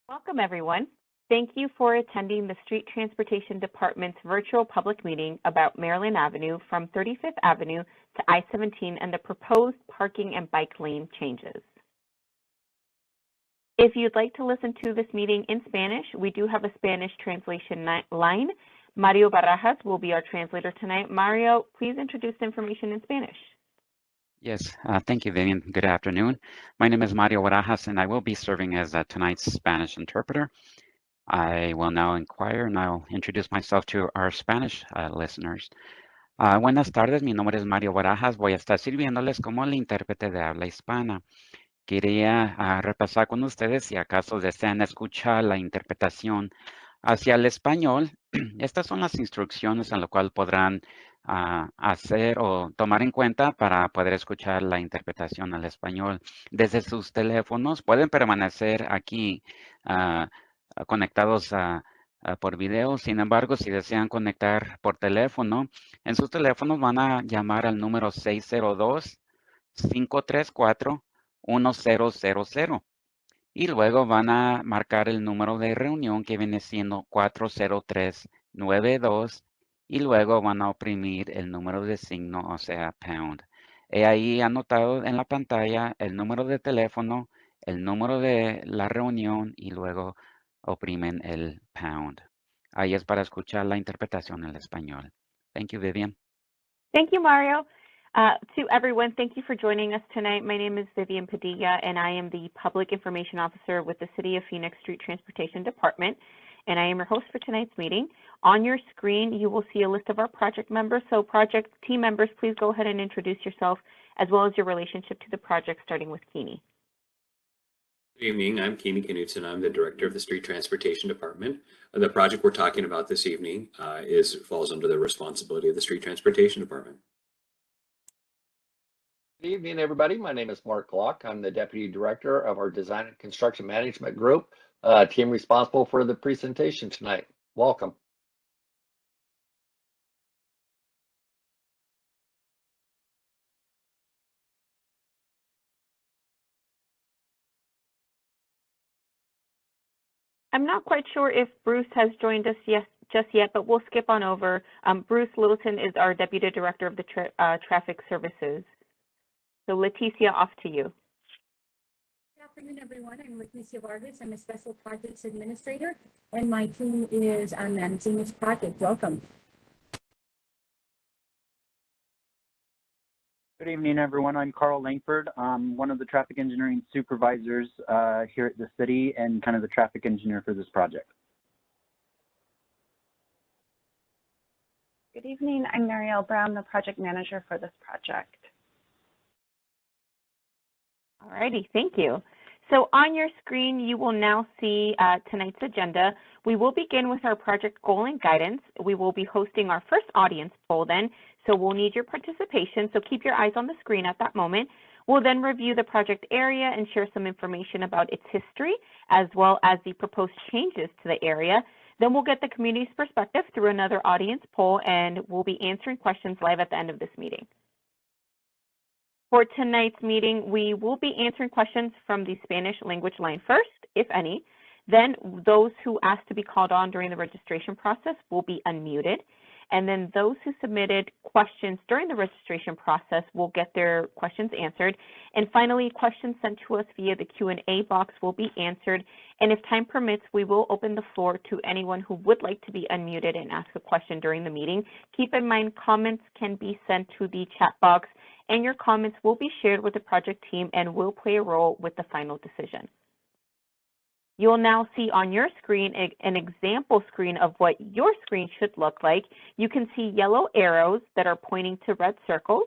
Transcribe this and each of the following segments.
Welcome, everyone. Thank you for attending the Street Transportation Department's virtual public meeting about Maryland Avenue from 35th Avenue to I-17 and the proposed parking and bike lane changes. If you'd like to listen to this meeting in Spanish, we do have a Spanish translation line. Mario Barajas will be our translator tonight. Mario, please introduce the information in Spanish. Yes, thank you, Vivian. Good afternoon. My name is Mario Barajas, and I will be serving as tonight's Spanish interpreter. I will now inquire and I'll introduce myself to our Spanish listeners. Buenas tardes, mi nombre es Mario Barajas. Voy a estar sirviéndoles como el intérprete de habla hispana. Quería repasar con ustedes si acaso desean escuchar la interpretación hacia el español. Estas son las instrucciones en lo cual podrán hacer o tomar en cuenta para poder escuchar la interpretación al español. Desde sus teléfonos pueden permanecer aquí conectados por video. Sin embargo, si desean conectar por teléfono, en sus teléfonos van a llamar al número 602-534-1000 y luego van a marcar el número de reunión que viene siendo 40392 y luego van a oprimir el número de signo, o sea, pound. He ahí anotado en la pantalla el número de teléfono, el número de la reunión y luego oprimen el pound. Ahí es para escuchar la interpretación en español. Thank you, Vivian. Thank you, Mario. To everyone, thank you for joining us tonight. My name is Vivian Padilla, and I am the Public Information Officer with the City of Phoenix Street Transportation Department, and I am your host for tonight's meeting. On your screen, you will see a list of our project members. So project team members, please go ahead and introduce yourself, as well as your relationship to the project, starting with Keeney. Good evening, I'm Keeney Knutson. I'm the Director of the Street Transportation Department. The project we're talking about this evening falls under the responsibility of the Street Transportation Department. Good evening, everybody. My name is Mark Glock. I'm the Deputy Director of our Design and Construction Management Group, team responsible for the presentation tonight. Welcome. I'm not quite sure if Bruce has joined us just yet, but we'll skip on over. Bruce Littleton is our Deputy Director of the Traffic Services. So Leticia, off to you. Good afternoon, everyone. I'm Leticia Vargas. I'm a Special Projects Administrator, and my team is managing this project. Welcome. Good evening, everyone. I'm Carl Langford. I'm one of the traffic engineering supervisors here at the city and kind of the traffic engineer for this project. Good evening. I'm Marielle Brown, the project manager for this project. Alrighty, thank you. So on your screen, you will now see tonight's agenda. We will begin with our project goal and guidance. We will be hosting our first audience poll then, so we'll need your participation, so keep your eyes on the screen at that moment. We'll then review the project area and share some information about its history, as well as the proposed changes to the area. Then we'll get the community's perspective through another audience poll, and we'll be answering questions live at the end of this meeting. For tonight's meeting, we will be answering questions from the Spanish language line first, if any. Then those who asked to be called on during the registration process will be unmuted. And then those who submitted questions during the registration process will get their questions answered. And finally, questions sent to us via the Q&A box will be answered. And if time permits, we will open the floor to anyone who would like to be unmuted and ask a question during the meeting. Keep in mind, comments can be sent to the chat box, and your comments will be shared with the project team and will play a role with the final decision. You'll now see on your screen an example screen of what your screen should look like. You can see yellow arrows that are pointing to red circles.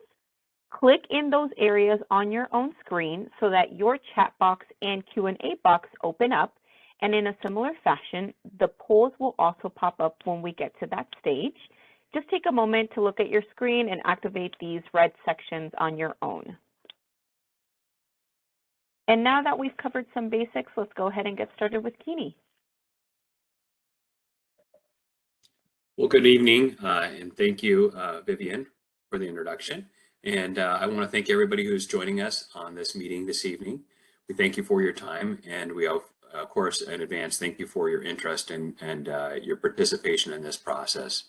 Click in those areas on your own screen so that your chat box and Q&A box open up. And in a similar fashion, the polls will also pop up when we get to that stage. Just take a moment to look at your screen and activate these red sections on your own. And now that we've covered some basics, let's go ahead and get started with Keeney. Well, good evening, and thank you, Vivian, for the introduction. And I want to thank everybody who's joining us on this meeting this evening. We thank you for your time, and we of course, in advance, thank you for your interest and your participation in this process.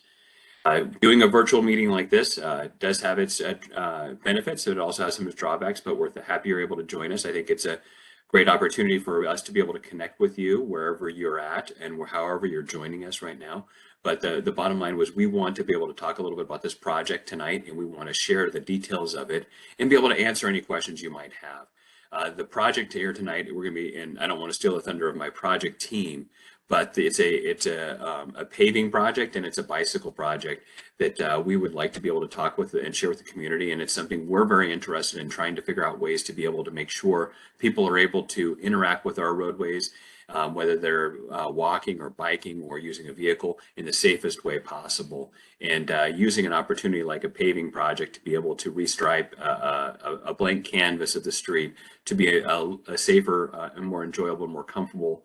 Doing a virtual meeting like this does have its benefits. It also has some drawbacks, but we're happy you're able to join us. I think it's a great opportunity for us to be able to connect with you wherever you're at and however you're joining us right now. But the bottom line was we want to be able to talk a little bit about this project tonight, and we want to share the details of it and be able to answer any questions you might have. The project here tonight, we're going to be in, I don't want to steal the thunder of my project team, but it's a paving project and it's a bicycle project that we would like to be able to talk with and share with the community. And it's something we're very interested in, trying to figure out ways to be able to make sure people are able to interact with our roadways, whether they're walking or biking or using a vehicle in the safest way possible. And using an opportunity like a paving project to be able to restripe a blank canvas of the street to be a safer and more enjoyable, more comfortable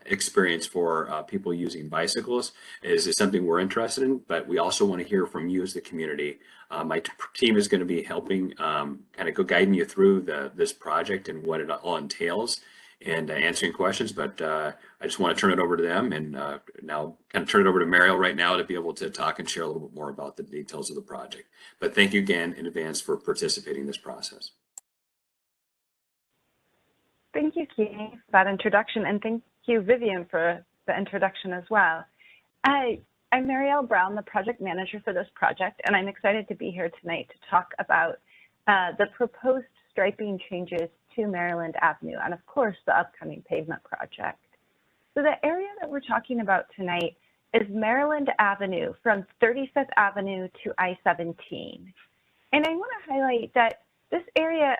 experience for people using bicycles is something we're interested in, but we also want to hear from you as the community. My team is going to be helping kind of guiding you through this project and what it all entails and answering questions, but I just want to turn it over to them and now kind of turn it over to Mariel right now to be able to talk and share a little bit more about the details of the project. But thank you again in advance for participating in this process. Thank you, Keith, for that introduction, and thank you, Vivian, for the introduction as well. I'm Marielle Brown, the project manager for this project, and I'm excited to be here tonight to talk about the proposed striping changes to Maryland Avenue and, of course, the upcoming pavement project. So the area that we're talking about tonight is Maryland Avenue from 35th Avenue to I-17. And I want to highlight that this area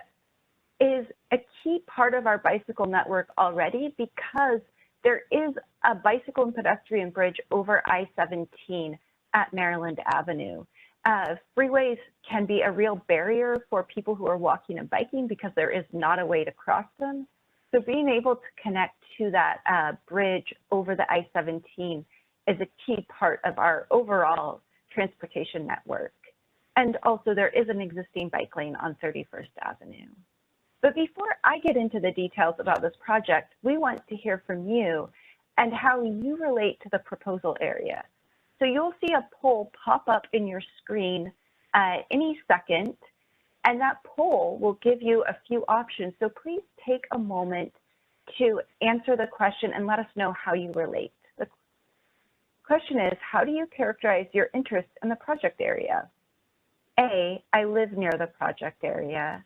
is a key part of our bicycle network already because there is a bicycle and pedestrian bridge over I-17 at Maryland Avenue. Freeways can be a real barrier for people who are walking and biking because there is not a way to cross them. So being able to connect to that bridge over the I-17 is a key part of our overall transportation network. And also there is an existing bike lane on 31st Avenue. But before I get into the details about this project, we want to hear from you and how you relate to the proposal area. So you'll see a poll pop up in your screen any second, and that poll will give you a few options. So please take a moment to answer the question and let us know how you relate. The question is, how do you characterize your interest in the project area? A, I live near the project area.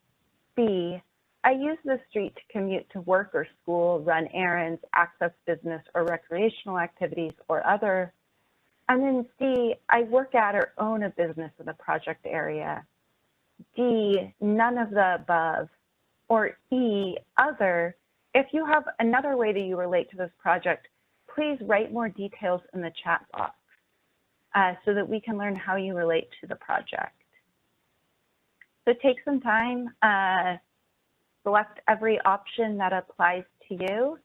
B, I use the street to commute to work or school, run errands, access business or recreational activities or other. And then C, I work at or own a business in the project area. D, none of the above. Or E, other. If you have another way that you relate to this project, please write more details in the chat box so that we can learn how you relate to the project. So take some time, select every option that applies to you.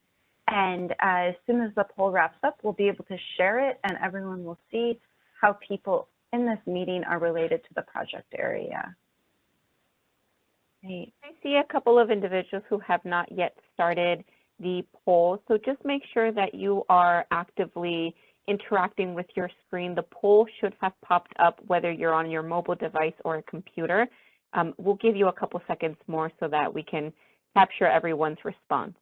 And as soon as the poll wraps up, we'll be able to share it and everyone will see how people in this meeting are related to the project area. Great. I see a couple of individuals who have not yet started the poll. So just make sure that you are actively interacting with your screen. The poll should have popped up whether you're on your mobile device or a computer. We'll give you a couple seconds more so that we can capture everyone's response.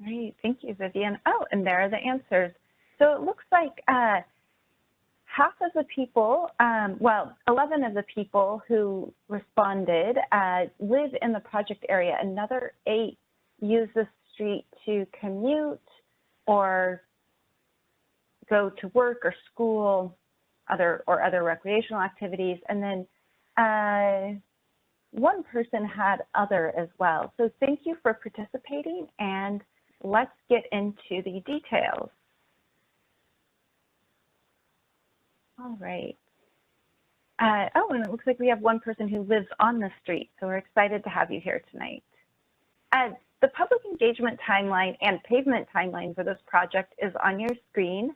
Great, thank you, Vivian. Oh, and there are the answers. So it looks like half of the people, well, 11 of the people who responded live in the project area. Another 8 use the street to commute or go to work or school, other recreational activities. And then one person had other as well. So thank you for participating, and let's get into the details. All right. Oh, and it looks like we have one person who lives on the street, so we're excited to have you here tonight. The public engagement timeline and pavement timeline for this project is on your screen.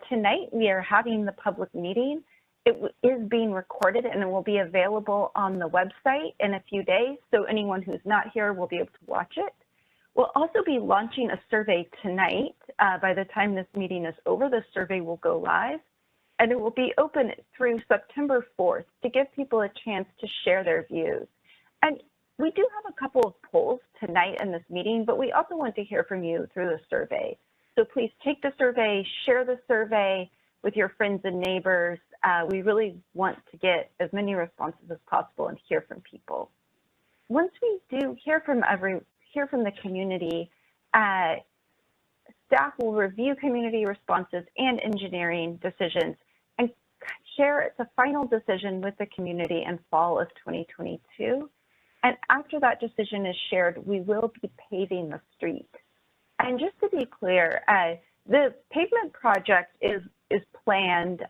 Tonight we are having the public meeting, is being recorded and it will be available on the website in a few days. So anyone who's not here will be able to watch it. We'll also be launching a survey tonight. By the time this meeting is over, the survey will go live. And it will be open through September 4th to give people a chance to share their views. And we do have a couple of polls tonight in this meeting, but we also want to hear from you through the survey. So please take the survey, share the survey with your friends and neighbors. We really want to get as many responses as possible and hear from people. Once we do hear from the community, staff will review community responses and engineering decisions and share the final decision with the community in fall of 2022. And after that decision is shared, we will be paving the street. And just to be clear, the pavement project is planned.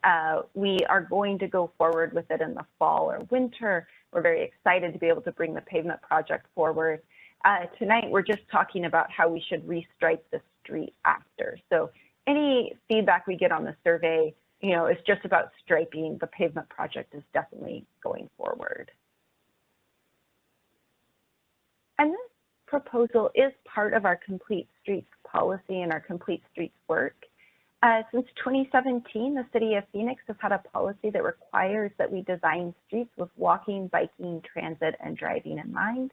We are going to go forward with it in the fall or winter. We're very excited to be able to bring the pavement project forward. Tonight, we're just talking about how we should restripe the street after. So any feedback we get on the survey, is just about striping. The pavement project is definitely going forward. And this proposal is part of our Complete Streets policy and our Complete Streets work. Since 2017, the City of Phoenix has had a policy that requires that we design streets with walking, biking, transit, and driving in mind.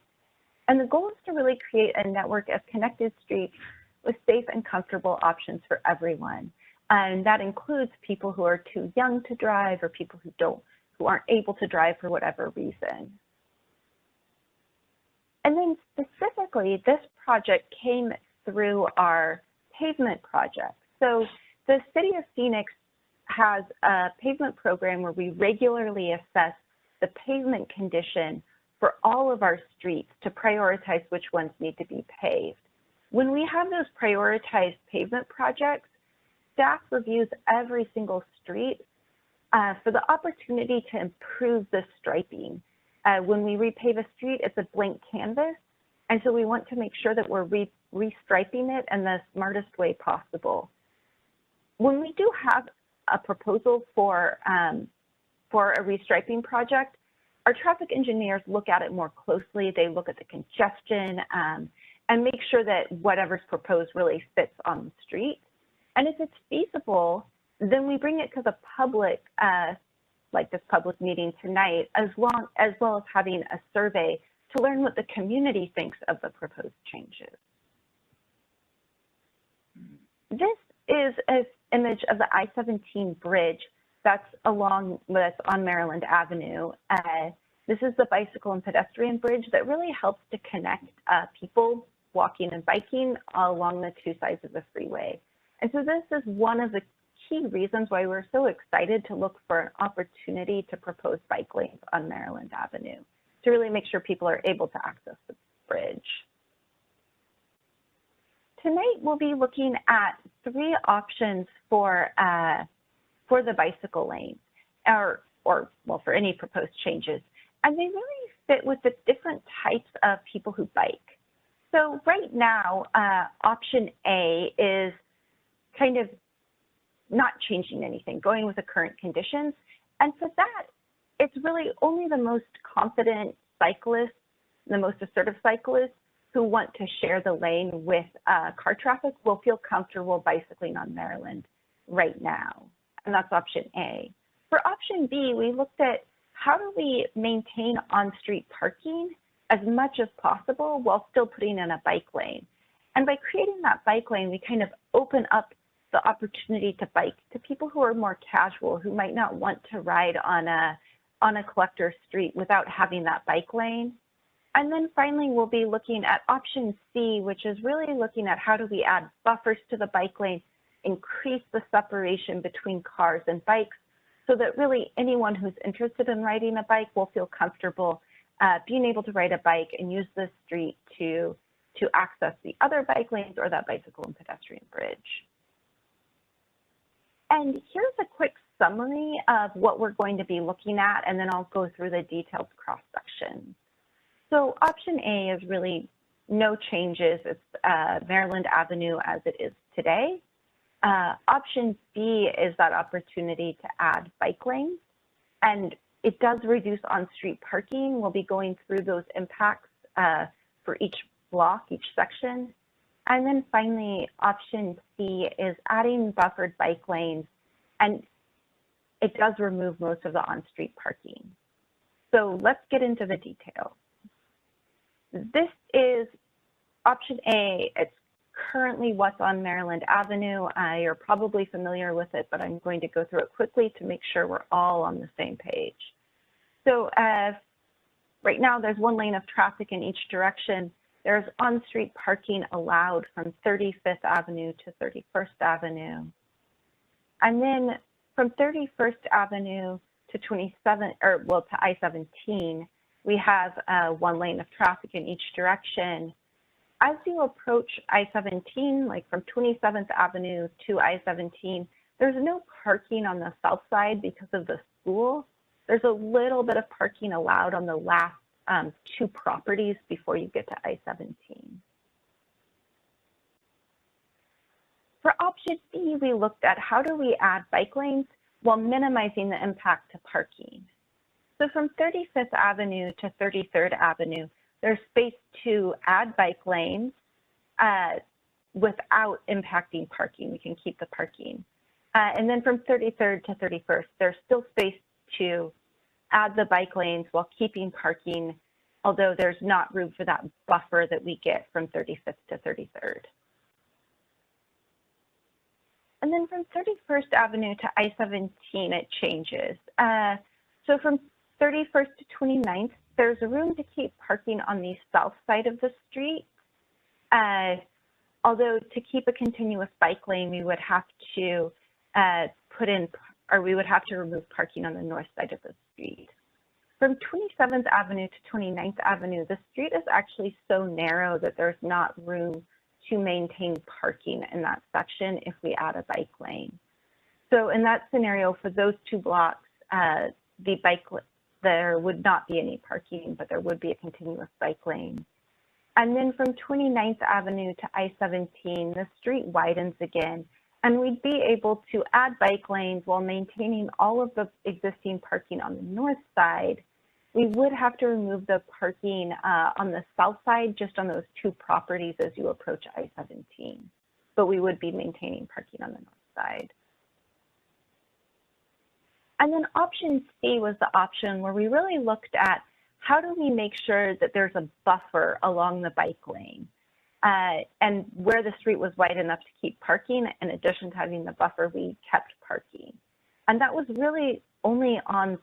And the goal is to really create a network of connected streets with safe and comfortable options for everyone. And that includes people who are too young to drive or people who aren't able to drive for whatever reason. And then specifically, this project came through our pavement project. So the City of Phoenix has a pavement program where we regularly assess the pavement condition for all of our streets to prioritize which ones need to be paved. When we have those prioritized pavement projects, staff reviews every single street for the opportunity to improve the striping. When we repave a street, it's a blank canvas, and so we want to make sure that we're restriping it in the smartest way possible. When we do have a proposal for a restriping project, our traffic engineers look at it more closely. They look at the congestion and make sure that whatever's proposed really fits on the street. And if it's feasible, then we bring it to the public, like this public meeting tonight, as well as having a survey to learn what the community thinks of the proposed changes. This is an image of the I-17 bridge that's on Maryland Avenue. This is the bicycle and pedestrian bridge that really helps to connect people walking and biking along the two sides of the freeway. And so this is one of the key reasons why we're so excited to look for an opportunity to propose bike lanes on Maryland Avenue to really make sure people are able to access the bridge. Tonight, we'll be looking at 3 options for the bicycle lane, or for any proposed changes. And they really fit with the different types of people who bike. So right now, option A is kind of not changing anything, going with the current conditions. And for that, it's really only the most confident cyclists, the most assertive cyclists who want to share the lane with car traffic will feel comfortable bicycling on Maryland right now. And that's option A. For option B, we looked at how do we maintain on-street parking as much as possible while still putting in a bike lane. And by creating that bike lane, we kind of open up the opportunity to bike to people who are more casual, who might not want to ride on a collector street without having that bike lane. And then finally, we'll be looking at option C, which is really looking at how do we add buffers to the bike lane, increase the separation between cars and bikes, so that really anyone who's interested in riding a bike will feel comfortable being able to ride a bike and use the street to access the other bike lanes or that bicycle and pedestrian bridge. And here's a quick summary of what we're going to be looking at, and then I'll go through the detailed cross-sections. So option A is really no changes. It's Maryland Avenue as it is today. Option B is that opportunity to add bike lanes. And it does reduce on-street parking. We'll be going through those impacts for each block, each section. And then finally, option C is adding buffered bike lanes, and it does remove most of the on-street parking. So let's get into the details. This is option A. It's currently what's on Maryland Avenue. You're probably familiar with it, but I'm going to go through it quickly to make sure we're all on the same page. So right now there's one lane of traffic in each direction. There's on-street parking allowed from 35th Avenue to 31st Avenue. And then from 31st Avenue to to I-17, we have one lane of traffic in each direction. As you approach I-17, like from 27th Avenue to I-17, there's no parking on the south side because of the school. There's a little bit of parking allowed on the last two properties before you get to I-17. For option B, we looked at how do we add bike lanes while minimizing the impact to parking. So from 35th Avenue to 33rd Avenue, there's space to add bike lanes without impacting parking. We can keep the parking. And then from 33rd to 31st, there's still space to add the bike lanes while keeping parking, although there's not room for that buffer that we get from 35th to 33rd. And then from 31st Avenue to I-17, it changes. So from 31st to 29th, there's room to keep parking on the south side of the street. Although to keep a continuous bike lane, we would have to we would have to remove parking on the north side of the street. From 27th Avenue to 29th Avenue, the street is actually so narrow that there's not room to maintain parking in that section if we add a bike lane. So in that scenario, for those two blocks, there would not be any parking, but there would be a continuous bike lane. And then from 29th Avenue to I-17, the street widens again, and we'd be able to add bike lanes while maintaining all of the existing parking on the north side. We would have to remove the parking on the south side, just on those two properties as you approach I-17, but we would be maintaining parking on the north side. And then option C was the option where we really looked at how do we make sure that there's a buffer along the bike lane and where the street was wide enough to keep parking. In addition to having the buffer, we kept parking. And that was really only on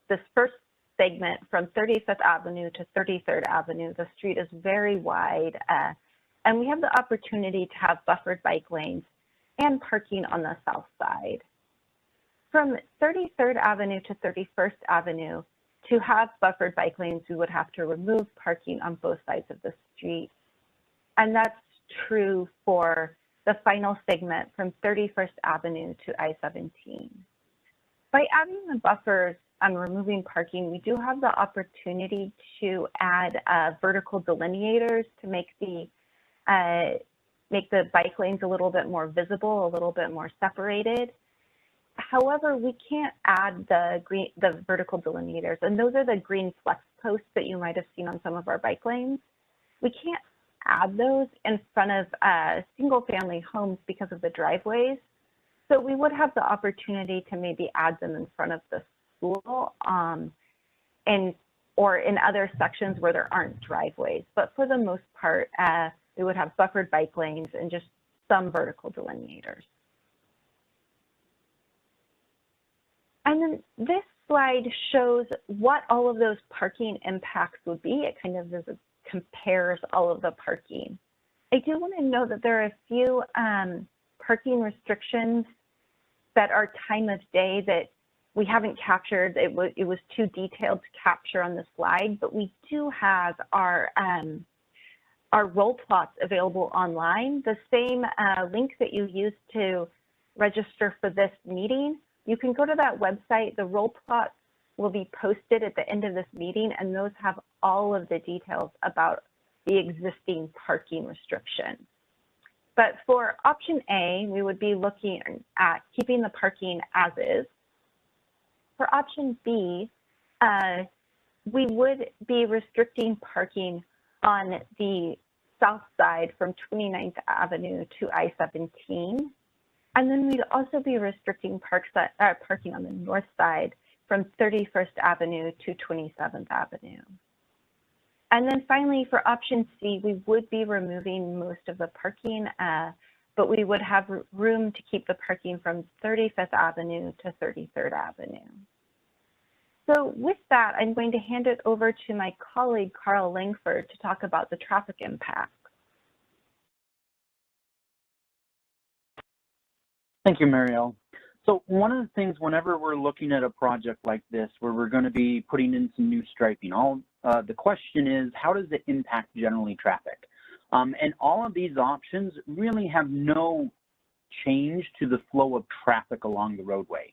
this first segment from 35th Avenue to 33rd Avenue. The street is very wide and we have the opportunity to have buffered bike lanes and parking on the south side. From 33rd Avenue to 31st Avenue, to have buffered bike lanes, we would have to remove parking on both sides of the street. And that's true for the final segment from 31st Avenue to I-17. By adding the buffers and removing parking, we do have the opportunity to add vertical delineators to make the bike lanes a little bit more visible, a little bit more separated. However, we can't add the vertical delineators, and those are the green flex posts that you might have seen on some of our bike lanes. We can't add those in front of single-family homes because of the driveways. So we would have the opportunity to maybe add them in front of the school or in other sections where there aren't driveways. But for the most part, we would have buffered bike lanes and just some vertical delineators. And then this slide shows what all of those parking impacts would be. It kind of compares all of the parking. I do want to note that there are a few parking restrictions that are time of day that we haven't captured. It was too detailed to capture on the slide, but we do have our roll plots available online. The same link that you used to register for this meeting, you can go to that website. The roll plots will be posted at the end of this meeting, and those have all of the details about the existing parking restrictions. But for option A, we would be looking at keeping the parking as is. for option B, we would be restricting parking on the south side from 29th Avenue to I-17. And then we'd also be restricting parking on the north side from 31st Avenue to 27th Avenue. And then finally, for option C, we would be removing most of the parking, but we would have room to keep the parking from 35th Avenue to 33rd Avenue. So with that, I'm going to hand it over to my colleague, Carl Langford, to talk about the traffic impacts. Thank you, Marielle. So one of the things whenever we're looking at a project like this, where we're going to be putting in some new striping, the question is, how does it impact generally traffic? And all of these options really have no change to the flow of traffic along the roadway.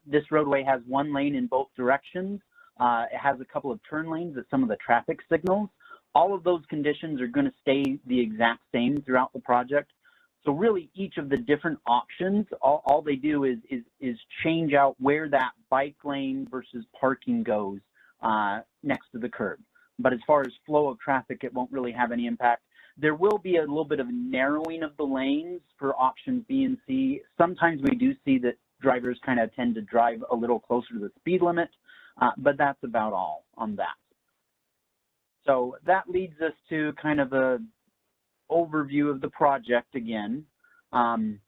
This roadway has one lane in both directions. It has a couple of turn lanes at some of the traffic signals. All of those conditions are going to stay the exact same throughout the project. So really each of the different options, all they do is change out where that bike lane versus parking goes next to the curb. But as far as flow of traffic, it won't really have any impact. There will be a little bit of narrowing of the lanes for options B and C. Sometimes we do see that drivers kind of tend to drive a little closer to the speed limit, but that's about all on that. So that leads us to kind of a overview of the project again. And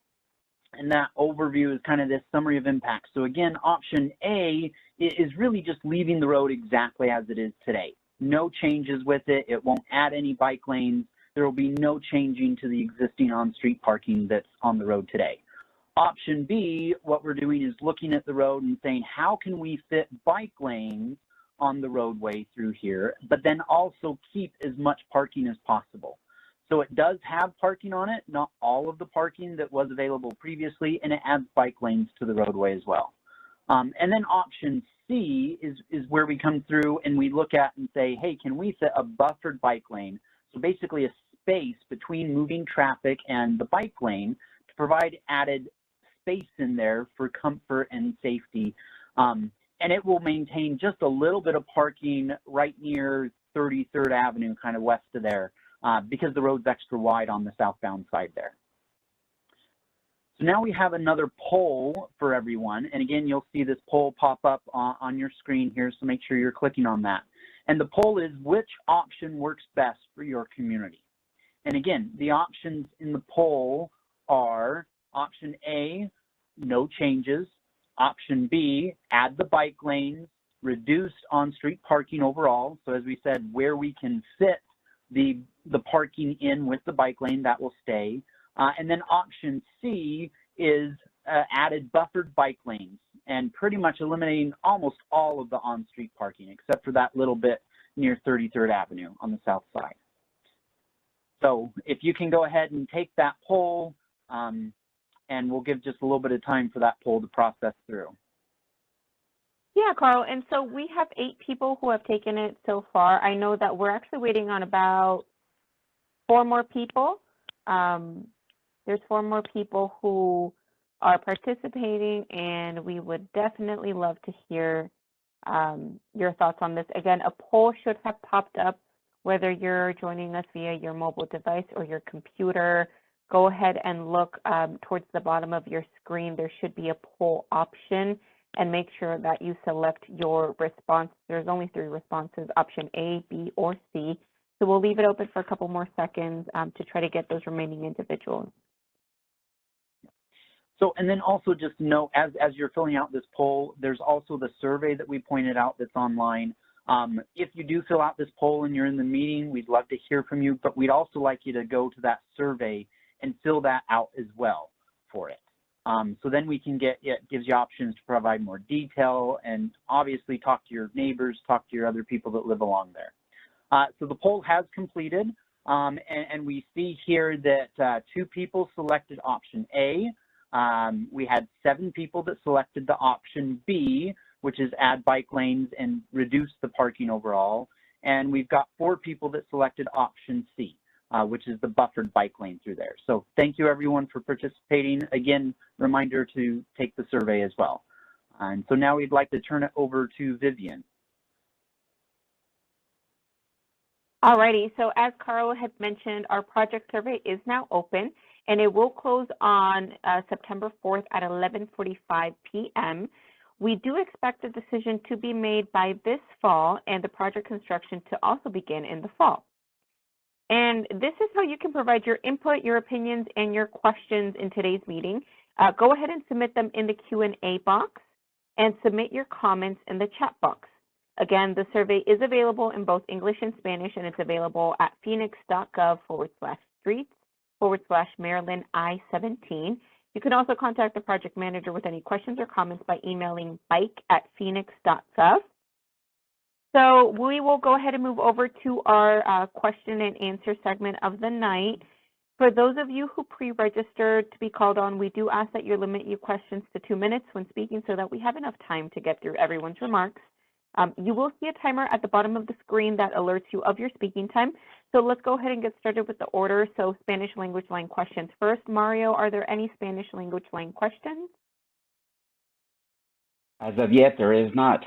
that overview is kind of this summary of impacts. So again, option A is really just leaving the road exactly as it is today. No changes with it. It won't add any bike lanes. There will be no changing to the existing on-street parking that's on the road today. Option B, what we're doing is looking at the road and saying, how can we fit bike lanes on the roadway through here, but then also keep as much parking as possible. So it does have parking on it, not all of the parking that was available previously, and it adds bike lanes to the roadway as well. And then option C is where we come through and we look at and say, hey, can we fit a buffered bike lane? So basically a space between moving traffic and the bike lane to provide added space in there for comfort and safety. And it will maintain just a little bit of parking right near 33rd Avenue, kind of west of there. Because the road's extra wide on the southbound side there. So now we have another poll for everyone. And again, you'll see this poll pop up on your screen here, so make sure you're clicking on that. And the poll is, which option works best for your community? And again, the options in the poll are option A, no changes. Option B, add the bike lanes, reduce on-street parking overall. So as we said, where we can fit the parking in with the bike lane, that will stay. And then option C is added buffered bike lanes and pretty much eliminating almost all of the on-street parking except for that little bit near 33rd Avenue on the south side. So if you can go ahead and take that poll, and we'll give just a little bit of time for that poll to process through. Yeah, Carl, and so we have 8 people who have taken it so far. I know that we're actually waiting on about 4 more people. There's 4 more people who are participating, and we would definitely love to hear your thoughts on this. Again, a poll should have popped up, whether you're joining us via your mobile device or your computer. Go ahead and look towards the bottom of your screen. There should be a poll option, and make sure that you select your response. There's only 3 responses, option A, B, or C. So we'll leave it open for a couple more seconds to try to get those remaining individuals. So, and then also just note, as you're filling out this poll, there's also the survey that we pointed out that's online. If you do fill out this poll and you're in the meeting, we'd love to hear from you, but we'd also like you to go to that survey and fill that out as well for it. So then we can it gives you options to provide more detail and obviously talk to your neighbors, talk to your other people that live along there. So the poll has completed, and we see here that 2 people selected option A. We had 7 people that selected the option B, which is add bike lanes and reduce the parking overall. And we've got 4 people that selected option C, which is the buffered bike lane through there. So thank you everyone for participating. Again, reminder to take the survey as well. And so now we'd like to turn it over to Vivian. Alrighty, so as Carl had mentioned, our project survey is now open and it will close on September 4th at 11:45 p.m. We do expect the decision to be made by this fall and the project construction to also begin in the fall. And this is how you can provide your input, your opinions, and your questions in today's meeting. Go ahead and submit them in the Q&A box and submit your comments in the chat box. Again, the survey is available in both English and Spanish, and it's available at Phoenix.gov/streets/Maryland I-17. You can also contact the project manager with any questions or comments by emailing bike@Phoenix.gov. So we will go ahead and move over to our question and answer segment of the night. For those of you who pre-registered to be called on, we do ask that you limit your questions to 2 minutes when speaking so that we have enough time to get through everyone's remarks. You will see a timer at the bottom of the screen that alerts you of your speaking time. So let's go ahead and get started with the order. So Spanish language line questions first. Mario, are there any Spanish language line questions? As of yet, there is not.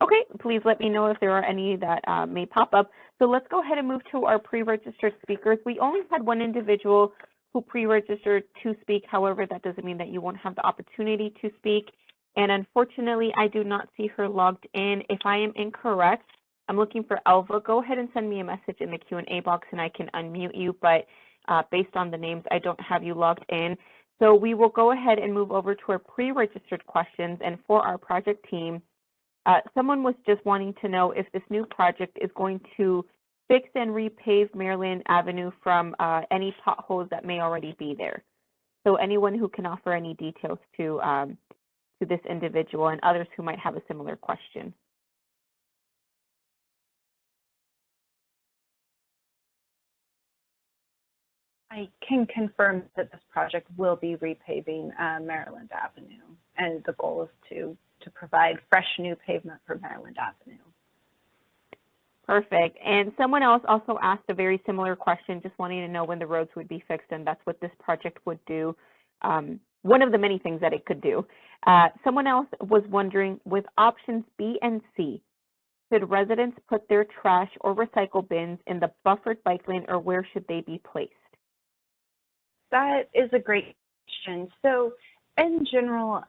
Okay, please let me know if there are any that may pop up. So let's go ahead and move to our pre-registered speakers. We only had one individual who pre-registered to speak. However, that doesn't mean that you won't have the opportunity to speak. And unfortunately, I do not see her logged in. If I am incorrect, I'm looking for Elva. Go ahead and send me a message in the Q&A box and I can unmute you. But based on the names, I don't have you logged in. So we will go ahead and move over to our pre-registered questions. And for our project team, someone was just wanting to know if this new project is going to fix and repave Maryland Avenue from any potholes that may already be there. So anyone who can offer any details to this individual and others who might have a similar question. I can confirm that this project will be repaving Maryland Avenue, and the goal is to provide fresh new pavement for Maryland Avenue. Perfect. And someone else also asked a very similar question, just wanting to know when the roads would be fixed, and that's what this project would do. One of the many things that it could do. Someone else was wondering, with options B and C, should residents put their trash or recycle bins in the buffered bike lane, or where should they be placed? That is a great question. So in general,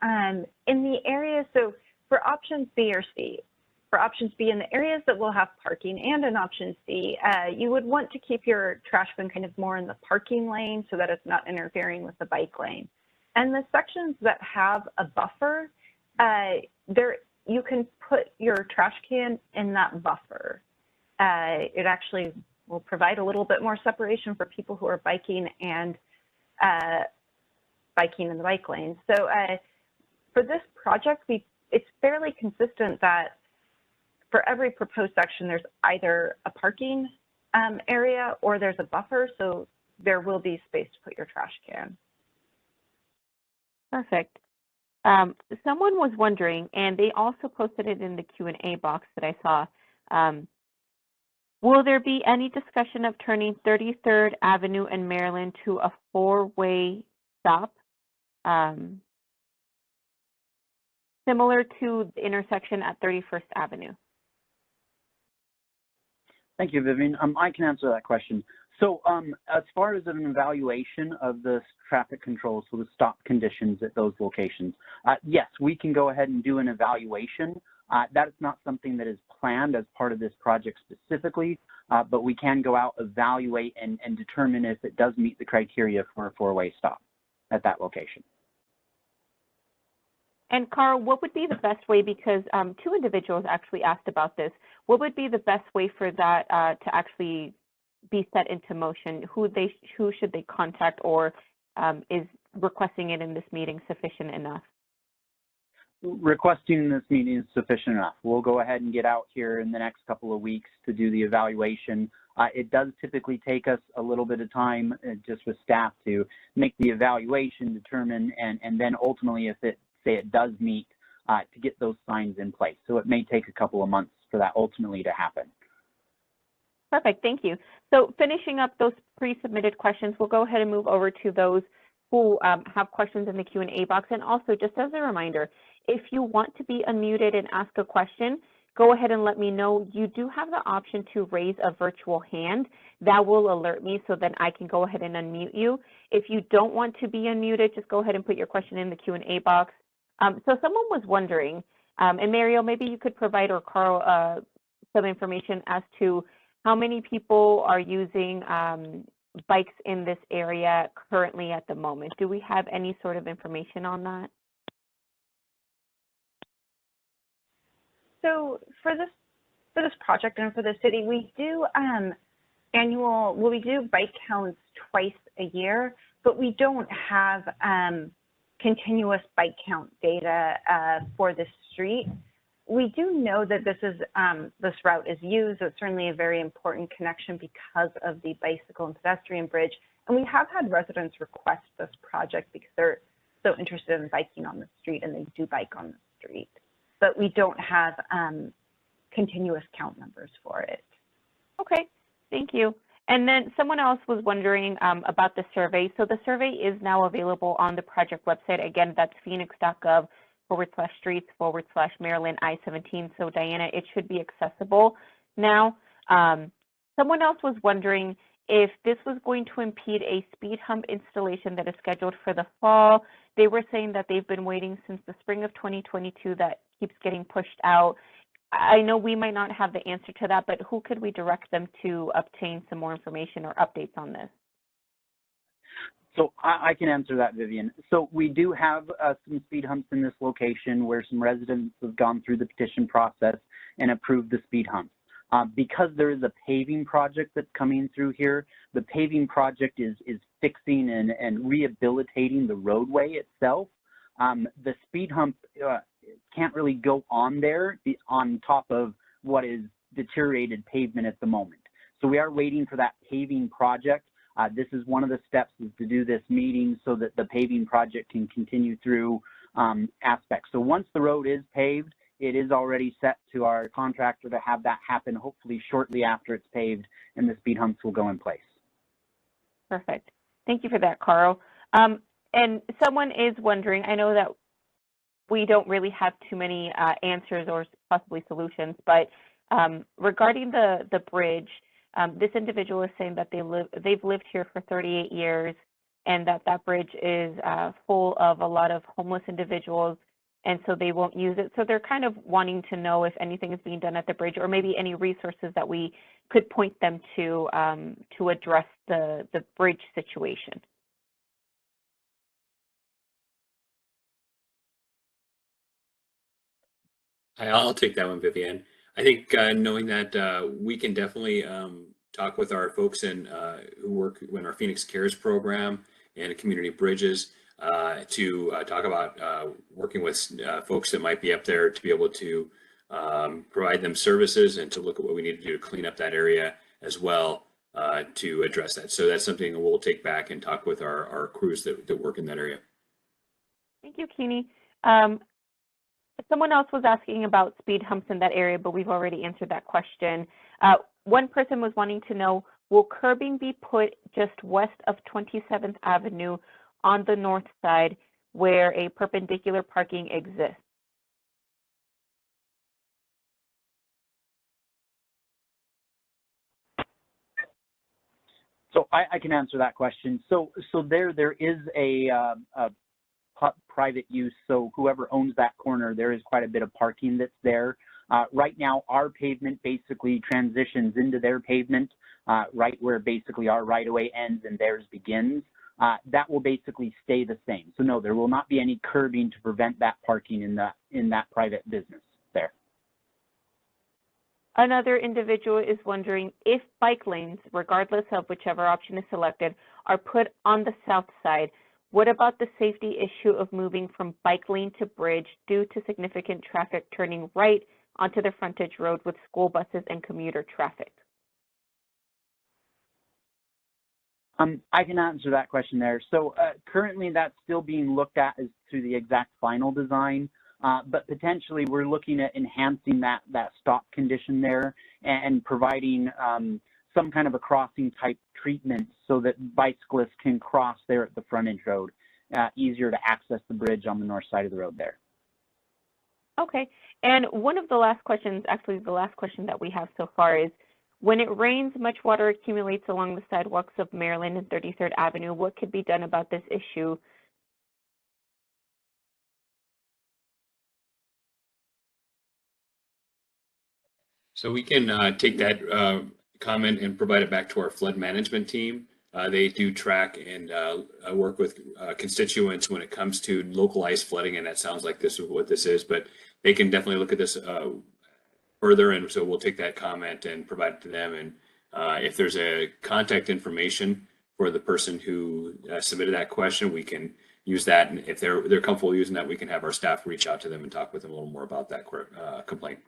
in the area, so for options B or C, for options B, in the areas that will have parking and in option C, you would want to keep your trash bin kind of more in the parking lane so that it's not interfering with the bike lane. And the sections that have a buffer, you can put your trash can in that buffer. It actually will provide a little bit more separation for people who are biking and biking in the bike lane. So for this project, it's fairly consistent that for every proposed section, there's either a parking area or there's a buffer, so there will be space to put your trash can. Perfect. Someone was wondering, and they also posted it in the Q&A box that I saw, will there be any discussion of turning 33rd Avenue in Maryland to a four-way stop, similar to the intersection at 31st Avenue? Thank you, Vivian. I can answer that question. So as far as an evaluation of the traffic controls, so the stop conditions at those locations, yes, we can go ahead and do an evaluation. That is not something that is planned as part of this project specifically, but we can go out, evaluate, and determine if it does meet the criteria for a four-way stop at that location. And Carl, what would be the best way, because two individuals actually asked about this, what would be the best way for that to actually be set into motion? Who should they contact, or is requesting it in this meeting sufficient enough? Requesting this meeting is sufficient enough. We'll go ahead and get out here in the next couple of weeks to do the evaluation. It does typically take us a little bit of time just with staff to make the evaluation, determine, and then ultimately if it does meet, to get those signs in place. So it may take a couple of months for that ultimately to happen. Perfect, thank you. So finishing up those pre-submitted questions, we'll go ahead and move over to those who have questions in the Q&A box. And also, just as a reminder, If you want to be unmuted and ask a question, go ahead and let me know. You do have the option to raise a virtual hand. That will alert me so that I can go ahead and unmute you. If you don't want to be unmuted, just go ahead and put your question in the Q&A box. So someone was wondering, and Mariel, maybe you could provide, or Carl, some information as to how many people are using bikes in this area currently at the moment. Do we have any sort of information on that? So for this project and for the city, we do we do bike counts twice a year, but we don't have continuous bike count data for this street. We do know that this route is used. It's certainly a very important connection because of the bicycle and pedestrian bridge. And we have had residents request this project because they're so interested in biking on the street, and they do bike on the street. But we don't have continuous count numbers for it. Okay, thank you. And then someone else was wondering about the survey. So the survey is now available on the project website. Again, that's Phoenix.gov /streets/Maryland I-17. So Diana, it should be accessible now. Someone else was wondering if this was going to impede a speed hump installation that is scheduled for the fall. They were saying that they've been waiting since the spring of 2022. That keeps getting pushed out. I know we might not have the answer to that, but who could we direct them to obtain some more information or updates on this? So I can answer that, Vivian. So we do have some speed humps in this location where some residents have gone through the petition process and approved the speed humps. Because there is a paving project that's coming through here, the paving project is fixing and rehabilitating the roadway itself. The speed hump can't really go on there on top of what is deteriorated pavement at the moment. So we are waiting for that paving project. This is one of the steps, is to do this meeting so that the paving project can continue through aspects. So once the road is paved, it is already set to our contractor to have that happen hopefully shortly after it's paved, and the speed humps will go in place. Perfect. Thank you for that, Carl. And someone is wondering, I know that we don't really have too many answers or possibly solutions, but regarding the bridge, this individual is saying that they've lived here for 38 years and that bridge is full of a lot of homeless individuals, and so they won't use it. So they're kind of wanting to know if anything is being done at the bridge, or maybe any resources that we could point them to address the bridge situation. I'll take that one, Vivian. I think knowing that we can definitely talk with our folks who work in our Phoenix Cares program and community bridges to talk about working with folks that might be up there to be able to provide them services and to look at what we need to do to clean up that area as well to address that. So that's something we'll take back and talk with our crews that work in that area. Thank you, Keeney. Someone else was asking about speed humps in that area, but we've already answered that question. One person was wanting to know, will curbing be put just west of 27th Avenue on the north side where a perpendicular parking exists? So I can answer that question. So there is a private use. So whoever owns that corner, there is quite a bit of parking that's there. Right now, our pavement basically transitions into their pavement, right where basically our right-of-way ends and theirs begins. That will basically stay the same. So no, there will not be any curbing to prevent that parking in that private business there. Another individual is wondering if bike lanes, regardless of whichever option is selected, are put on the south side. What about the safety issue of moving from bike lane to bridge due to significant traffic turning right onto the frontage road with school buses and commuter traffic? I can answer that question there. So currently that's still being looked at as to the exact final design, but potentially we're looking at enhancing that stop condition there and providing some kind of a crossing type treatment so that bicyclists can cross there at the frontage road, easier to access the bridge on the north side of the road there. Okay, and one of the last questions, actually the last question that we have so far is, when it rains, much water accumulates along the sidewalks of Maryland and 33rd Avenue. What could be done about this issue? So we can take that comment and provide it back to our flood management team. They do track and work with constituents when it comes to localized flooding, and that sounds like this is what this is, but they can definitely look at this further, and so we'll take that comment and provide it to them. And if there's a contact information for the person who submitted that question, we can use that, and if they're comfortable using that, we can have our staff reach out to them and talk with them a little more about that complaint.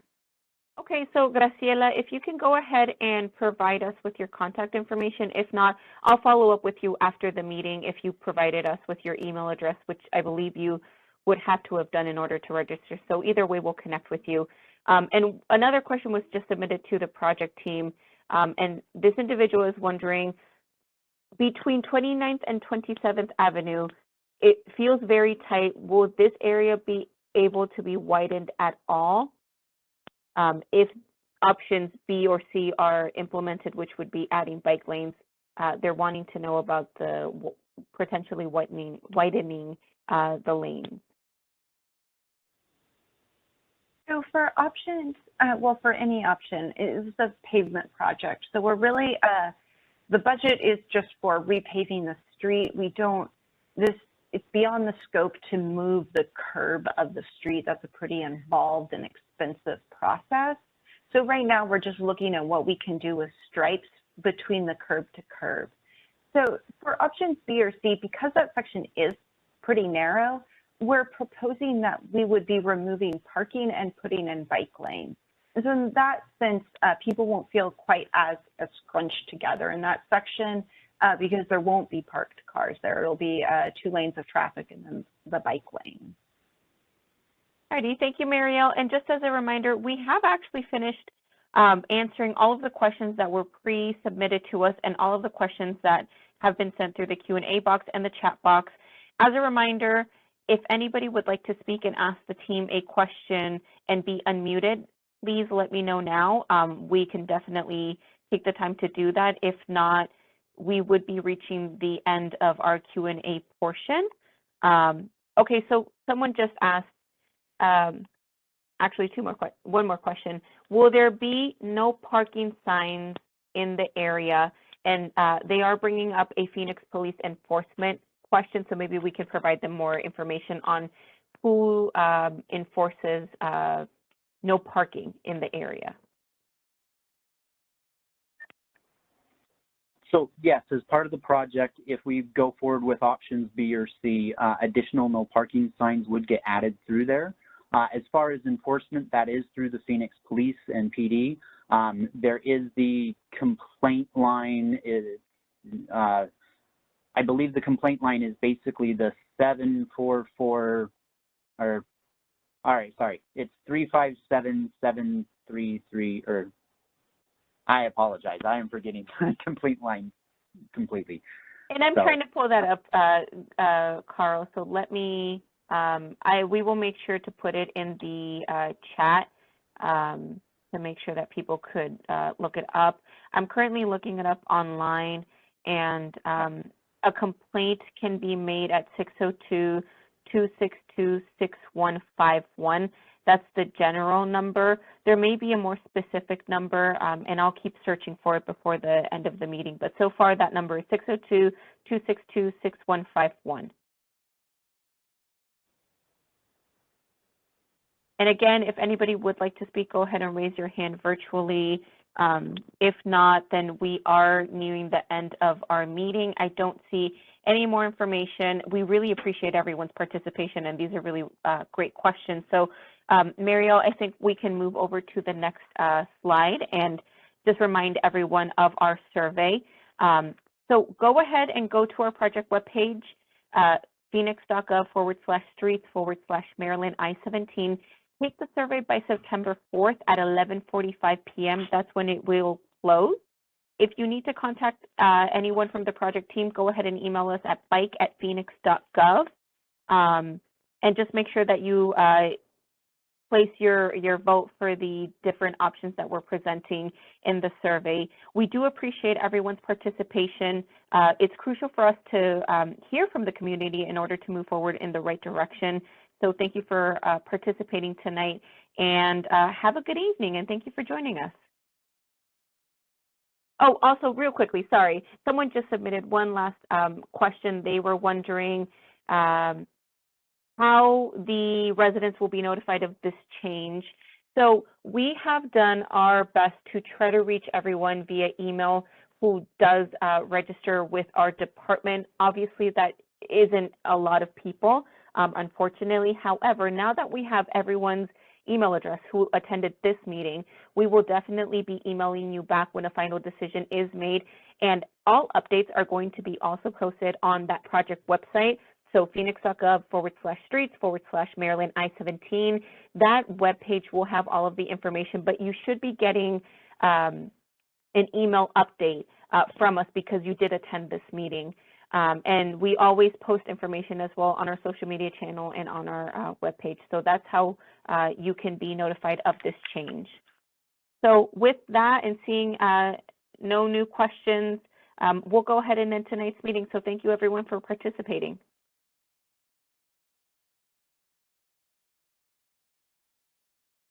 Okay, so Graciela, if you can go ahead and provide us with your contact information. If not, I'll follow up with you after the meeting if you provided us with your email address, which I believe you would have to have done in order to register. So either way, we'll connect with you. And another question was just submitted to the project team. And this individual is wondering, between 29th and 27th Avenue, it feels very tight. Will this area be able to be widened at all? If options B or C are implemented, which would be adding bike lanes, they're wanting to know about the potentially widening the lanes. So for options, well, for any option, it is a pavement project. So we're really, the budget is just for repaving the street. It's beyond the scope to move the curb of the street. That's a pretty involved and expensive process. So right now we're just looking at what we can do with stripes between the curb to curb. So for options B or C, because that section is pretty narrow, we're proposing that we would be removing parking and putting in bike lanes. And so in that sense, people won't feel quite as scrunched together in that section because there won't be parked cars there. It'll be 2 lanes of traffic and then the bike lane. Alrighty, thank you, Marielle. And just as a reminder, we have actually finished answering all of the questions that were pre-submitted to us and all of the questions that have been sent through the Q&A box and the chat box. As a reminder, if anybody would like to speak and ask the team a question and be unmuted, please let me know now. We can definitely take the time to do that. If not, we would be reaching the end of our Q&A portion. Okay, so someone just asked, actually one more question. Will there be no parking signs in the area? And they are bringing up a Phoenix Police enforcement question, so maybe we can provide them more information on who enforces no parking in the area. So yes, as part of the project, if we go forward with options B or C, additional no parking signs would get added through there. As far as enforcement, that is through the Phoenix Police and PD. There is the complaint line. I believe the complaint line is basically the 744, or, all right, sorry, it's 357733, or I apologize. I am forgetting the complaint line completely. And I'm trying to pull that up, Carl. So let me, we will make sure to put it in the chat to make sure that people could look it up. I'm currently looking it up online, and a complaint can be made at 602-262-6151. That's the general number. There may be a more specific number, and I'll keep searching for it before the end of the meeting. But so far, that number is 602-262-6151. And again, if anybody would like to speak, go ahead and raise your hand virtually. If not, then we are nearing the end of our meeting. I don't see any more information. We really appreciate everyone's participation, and these are really great questions. So Marielle, I think we can move over to the next slide and just remind everyone of our survey. So go ahead and go to our project webpage, Phoenix.gov/streets/Maryland I-17. Take the survey by September 4th at 11:45 p.m. That's when it will close. If you need to contact anyone from the project team, go ahead and email us at bike@Phoenix.gov. And just make sure that you place your vote for the different options that we're presenting in the survey. We do appreciate everyone's participation. It's crucial for us to hear from the community in order to move forward in the right direction. So thank you for participating tonight, and have a good evening, and thank you for joining us. Oh, also real quickly, sorry, someone just submitted one last question. They were wondering how the residents will be notified of this change. So we have done our best to try to reach everyone via email who does register with our department. Obviously, that isn't a lot of people, unfortunately. However, now that we have everyone's email address who attended this meeting, we will definitely be emailing you back when a final decision is made, and all updates are going to be also posted on that project website. So Phoenix.gov/streets/Maryland I-17. That webpage will have all of the information, but you should be getting an email update from us because you did attend this meeting. And we always post information as well on our social media channel and on our webpage. So that's how you can be notified of this change. So with that, and seeing no new questions, we'll go ahead and end tonight's meeting. So thank you everyone for participating.